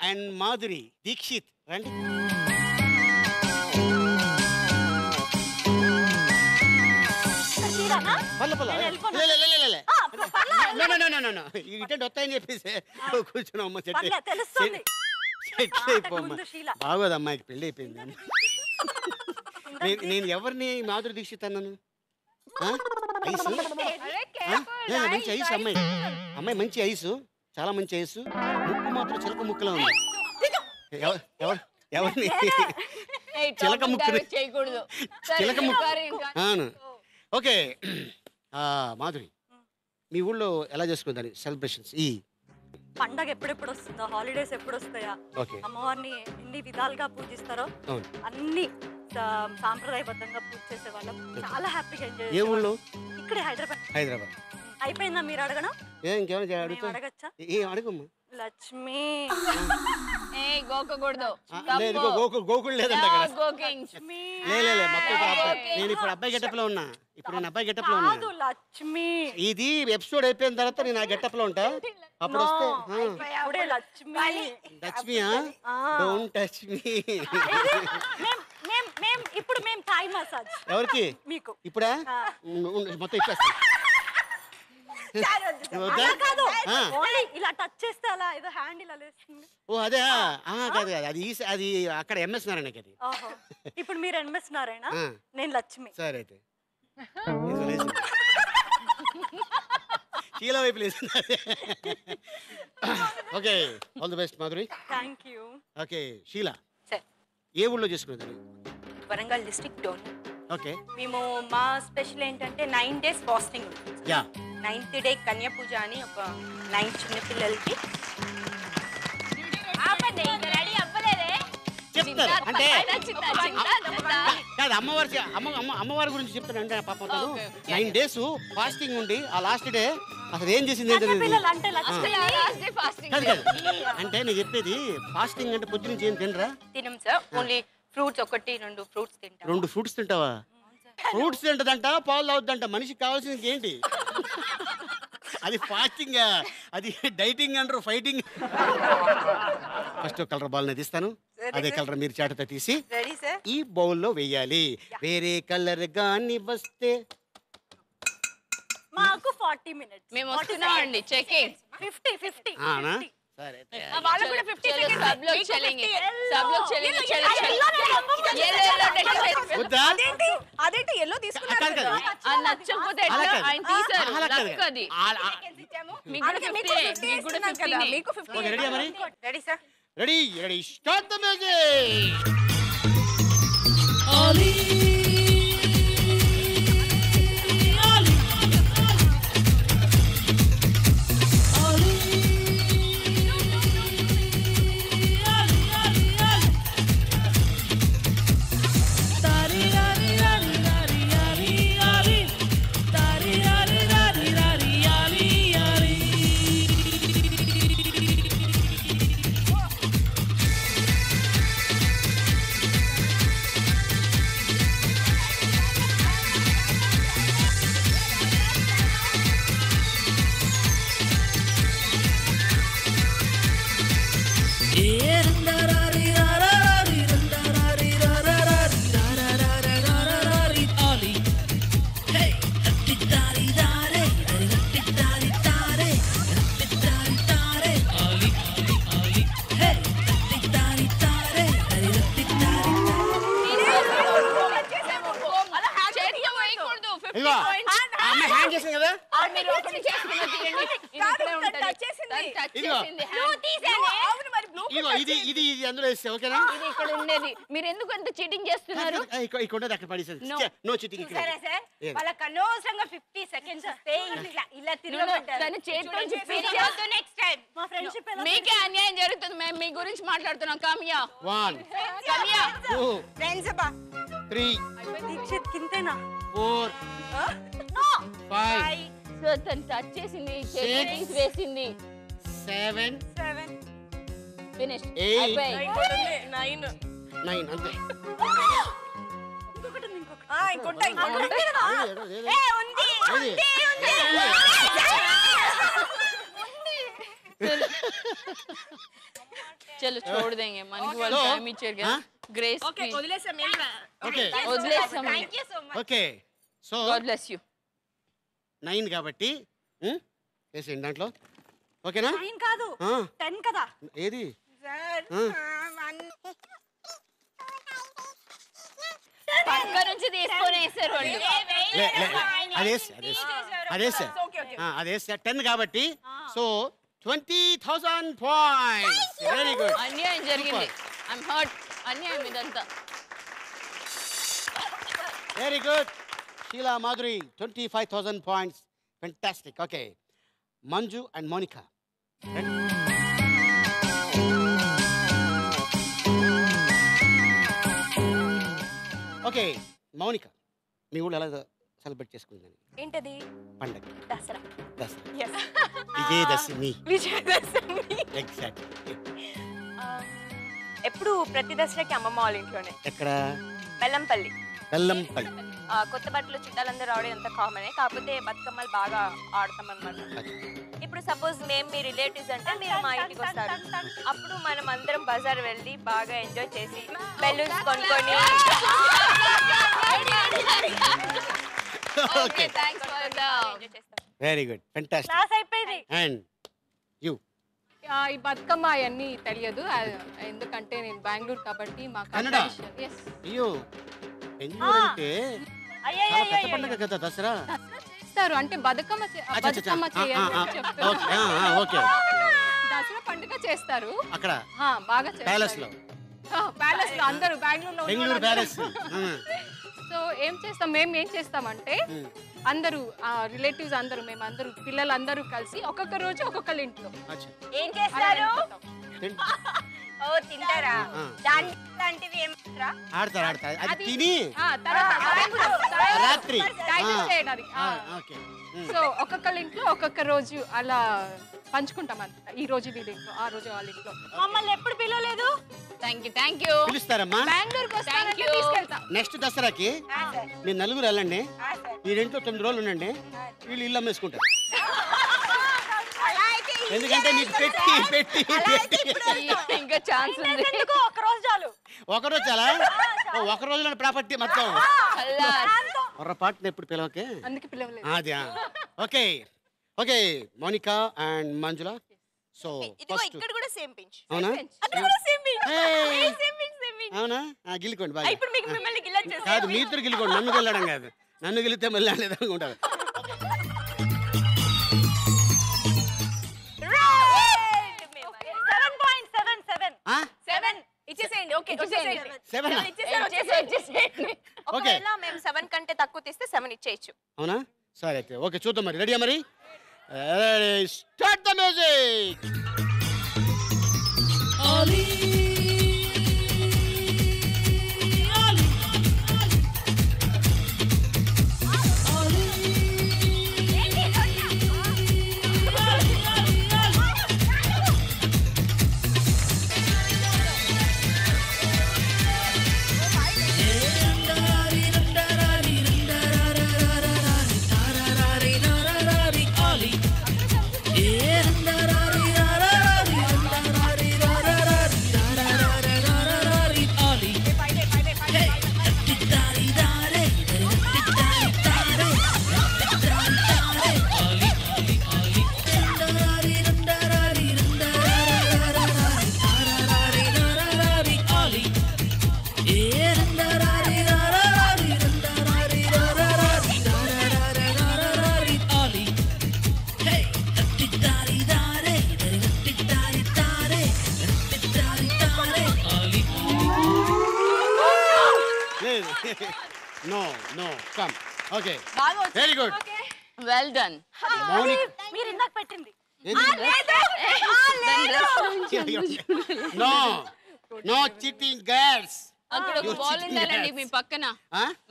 And Madhuri Dixit రండి. ఇటు వస్తాయని చెప్పేసి కూర్చున్నాం అమ్మ. సెట్ అయిపోమ్మా. బాగోదు అమ్మాయికి పెళ్ళి అయిపోయింది. నేను ఎవరిని మాధురి దీక్షిత్ అన్నాను? ఐసు మంచి ఐసు అమ్మాయి. అమ్మాయి మంచి ఐసు, చాలా మంచి ఐసు. ముక్కు మాత్రం చిలక ముక్కులో ఉంది. ఎవరిని చిలక ముక్కు చేయకూడదు. చిలక ముక్కు అవును. ఓకే మాధురి, మీ ఊళ్ళో ఎలా చేసుకుంటారు సెలబ్రేషన్స్? ఈ పండగ ఎప్పుడెప్పుడు వస్తుందో, హాలిడేస్ ఎప్పుడు వస్తాయా, అమ్మవారిని ఎన్ని విధాలుగా పూజిస్తారో అన్ని సాంప్రదాయబద్ధంగా పూజ చేసే వాళ్ళం. చాలా హ్యాపీగా ఎంజాయ్. ఏ ఊళ్ళో? ఇక్కడే హైదరాబాద్. హైదరాబాద్. అయిపోయిందా మీరు అడగడం? ఇంకేమైనా అడగచ్చా? అడుగుమ్మా. లక్ష్మి గోకూడదు. గోకుడు లేదంట. నేను ఇప్పుడు అబ్బాయి గెటప్ లో ఉన్నా. లక్ష్మి ఇది ఎపిసోడ్ అయిపోయిన తర్వాత నేను ఆ గెటప్ లో ఉంటా. అప్పుడు వస్తే లక్ష్మియా డోంట్ టచ్ మీ. ఇప్పుడు మేము థాయ్ మసాజ్. ఎవరికి? మీకు. ఇప్పుడా? మొత్తం ఇచ్చేస్తా. ఇలా టచ్ చేస్తే అలా ఏదో హ్యాండ్ ఇలా లేస్తుంది. ఓ అదే కాదు అది అది అక్కడ ఎంఎస్ నారాయణకి అది. ఇప్పుడు మీరు ఎంఎస్ నారాయణ, నేను లక్ష్మి. సరే అయితే షీలా వైపు లేచింది. Okay, all the best Madhuri. Thank you. Okay Sheela, ఏ ఊళ్ళో చేసుకునేది? వరంగల్ డిస్ట్రిక్ట్ డోన్. ఓకే. మేము మా స్పెషల్ ఏంటంటే 9 days ఫాస్టింగ్ ఉంటుంది. యా. 9th day కన్యా పూజ అని ఒక 9 చిన్న పిల్లలకి చెప్తారు. అంటే కాదు అమ్మవారి గురించి చెప్తాను. అంటే పాపం 9 days ఫాస్టింగ్ ఉండి ఆ లాస్ట్ డే అసలు ఏం చేసింది కాదు అంటే నేను చెప్పేది ఫాస్టింగ్ అంటే పొద్దు నుంచి ఏం తినరా? తినం సార్, ఓన్లీ ఫ్రూట్స్ 1-2 ఫ్రూట్స్ తింటా. 2 ఫ్రూట్స్ తింటావా? ఫ్రూట్స్ తింటదంట, పాలు తాగుద్దంట. మనిషికి కావాల్సింది ఏంటి? అది ఫాస్టింగ్, అది డైటింగ్ అంటారు, ఫైటింగ్. ఫస్ట్ కలర్ బాల్ తీస్తాను, అదే కలర్ మీరు చాటతో తీసి ఈ బౌల్లో వేయాలి. వేరే కలర్ గాని వస్తే మాకు 40 minutes. మేము వస్తున్నామండి. చెకింగ్ 50. సరే వాళ్ళు కూడా 50 seconds सब लोग चलेंगे. चलो అదేంటి ఎల్లో తీసుకున్నారు? నచ్చకపోతే ఆయన తీశారు. లక్కది మీకు 50. మీకు 50. రెడీ మరి? Ready sir. Ready start the music. Ali ఇది అందులో వేస్తే ఓకేనా? ఇది ఇక్కడ ఉండేది. మీరు ఎందుకు అంత చీటింగ్ చేస్తున్నారు? ఇక్కడ అక్కడ పడేసేది. నో చీటింగ్ ఇక్కడ. సరే సార్, వాళ్ళకి అనవసరంగా 50 seconds వస్తే ఇలా తిరగమంటారు. నెక్స్ట్ టైం మా ఫ్రెండ్షిప్ మీకే అన్యాయం జరుగుతుంది. మేము మీ గురించి మాట్లాడుతున్నాం. కామ్యా 1 2 ఫ్రెండ్స్ బా 3 దీక్షిత్ కింతేనా 4 5 సో తను టచ్ చేసింది, చెకింగ్స్ వేసింది. 7 ఫినిష్ 8 9 అంతే. ఇంకొంటా चलो छोड़ देंगे मन की वाला टाइम ही चल गया ग्रेस ఓకే వదిలేసాం ఓకే వదిలేసాం thank you so much okay so God bless you 9 కాబట్టి వేసేయండి దాంట్లో ఓకేనా 9 కాదు 10 కదా ఏది సార్ పక్క నుంచి తీసుకొని వేసారు వాళ్ళు అదే 10 కాబట్టి సో 20,000 పాయింట్స్ వెరీ గుడ్ అన్యాయం జరిగింది ఐఎమ్ హర్ట్ అన్యాయం ఇదంతా very good Sheela Madhuri 25,000 points fantastic okay Manju and Monika okay Mounika మీ ఊళ్ళో ఎలా సెలబ్రేట్ చేసుకుందని ఏంటది పండగ దసరా విజయదశమి విజయదశమి ఎగ్జాక్ట్ ఎప్పుడు ప్రతి దసరాకి అమ్మమ్మ వాళ్ళ ఇంట్లోనే ఎక్కడ బెల్లంపల్లి బెల్లంపల్లి కొత్త బట్టలు చుట్టాలందరూ రావడం ఎంత కామనే కాకపోతే బతుకమ్మలు బాగా ఆడతాం అన్నమాట ఇప్పుడు సపోజ్ మేము మీ రిలేటివ్స్ అంటే మీరు మా ఇంటికి వస్తారు అప్పుడు మనం అందరం బజార్ వెళ్ళి బాగా ఎంజాయ్ చేసి బెలూన్స్ కొనుక్కొని okay thanks for the enjoy చేస్తాం వెరీ గుడ్ ఫెంటాస్టిక్ క్లాస్ అయిపోయింది అండ్ యు ఈ బతుకమ్మ అవన్నీ తెలియదు ఎందుకంటే నేను బెంగళూరు కాబట్టి మా కన్నడ? అయ్యో బెంగళూరు అంటే చాలా పెద్ద పండగ కదా దసరా చేస్తారు అంటే బతుకమ్మ బతుకమ్మ చెప్తారు ఓకే దసరా పండుగ చేస్తారు అక్కడ బాగా ప్యాలెస్ లో ప్యాలెస్ లో అందరూ బెంగళూరు ప్యాలెస్ సో ఏం చేస్తాం మేము ఏం చేస్తామంటే అందరూ రిలేటివ్స్ అందరూ మేమందరూ పిల్లలందరూ కలిసి ఒక్కొక్క రోజు ఒక్కొక్కరి ఇంట్లో ఏం చేస్తారు ఓ తింటారా దాని లాంటివి ఏమంటారా ఆడతారు అది తిని రాత్రి ఓకే సో ఒక్కొక్కరి ఇంట్లో ఒక్కొక్క రోజు అలా పంచుకుంటాం అంత ఈ రోజు వీళ్ళ ఇంట్లో ఆ రోజు వాళ్ళ ఇంట్లో మమ్మల్ని ఎప్పుడు పిలవలేదు థ్యాంక్ యూ పిలుస్తారమ్మా బెంగళూరుకి వస్తానంటే తీసుకెళ్తా నెక్స్ట్ దసరాకి మీరు నలుగురు వెళ్ళండి మీరింట్లో 9 రోజులు ఉండండి వీళ్ళు ఇల్లు అమ్మేసుకుంటారు ఎందుకంటే నీకు పెట్టి పెట్టి పెట్టి ఇంకా ఛాన్స్ ఉంది ఒక రోజు చాలు ఒకరోజు చాలా ఒక రోజులో ప్రాపర్టీ మొత్తం పొరపాటున ఎప్పుడు పిలవకే అందుకే పిలవలేదు అది okay okay Monica and Manjula so first ఇక్కడ కూడా సేమ్ పించ్ అవునా అక్కడ కూడా same pinch Hey. Same pinch అవునా గిల్లుకోండి బాగా ఇప్పుడు మీకు మిమ్మల్ని గిల్ల చేసి కాదు మీ ఇద్దరు గిల్లుకోండి నన్ను గెల్లడం కాదు నన్ను గెలితే మళ్ళీ అనేది అనుకుంటారు ఇచ్చేసేయండి ఓకే ఇచ్చేసేయండి 7 ఒకవేళ మేము 7 కంటే తక్కువ తీస్తే 7 ఇచ్చేయచ్చు అవునా సరే అయితే ఓకే చూద్దాం మరి రెడీయా మరి start the music No, come. Okay. Very good. Well done Monica. మీరు ఇందాక పెట్టింది No cheating girls. అక్కడ ఒక బాల్ ఉండాలండి మీ పక్కన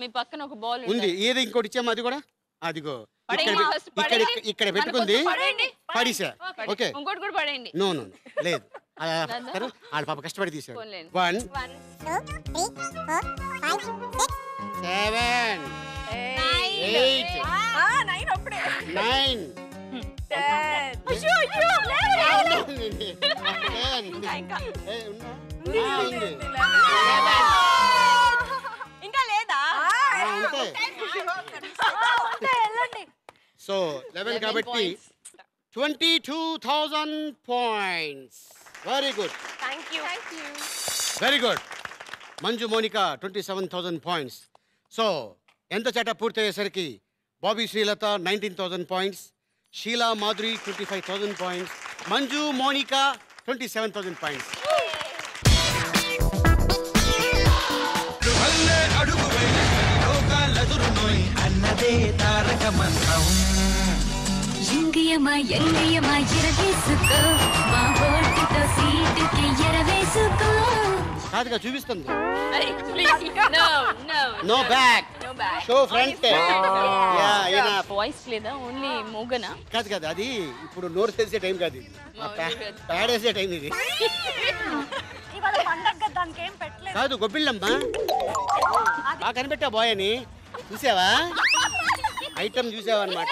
మీ పక్కన ఒక బాల్ ఉంది ఏది ఇంకోటి ఇచ్చాము అది కూడా అదిగో పడేయండి, first పడేయండి. ఇక్కడ పెట్టుకుంది పడేయండి. పడిసా ఓకే ఇంకోటి కూడా పడేయండి నో లేదు వాళ్ళ పాప కష్టపడి తీసాడు పోన్లేండి. 1 7 8 9 అప్పుడే 9 10 అయ్యో ఇంకా లేదా? వెళ్ళండి. సో 11 కాబట్టి 22,000 points. Very good, thank you. Very good. Manju Monika 27,000 points. So ఎంత చేట పూర్తయ్యేసరికి Bobby Srilatha 19,000 points, Sheela Madhuri 25,000 points, Manju Monika 27,000 points. అన్నదే తారక మంత్రం. ఎంగియమా ఎంగియమా ఎరవేసుకో మా ఓటుతో సీటుకి ఎరవేసుకో. కాదుగా చూపిస్తుంది. No, no. No back, No back. Show front. Voice లేదా ఓన్లీ మూగనా? కాదు కాదు, అది ఇప్పుడు నోరు తెలిసే టైం కాదు, ఇది పేడేసే టైం ఇది. ఇవాళ పండగ దానికి ఏం పెట్టలేదు. కాదు గొబ్బిళ్ళమ్మా, బాగా కనిపెట్టా బాయ్ అని. చూసావా ఐటమ్ చూసావా అనమాట.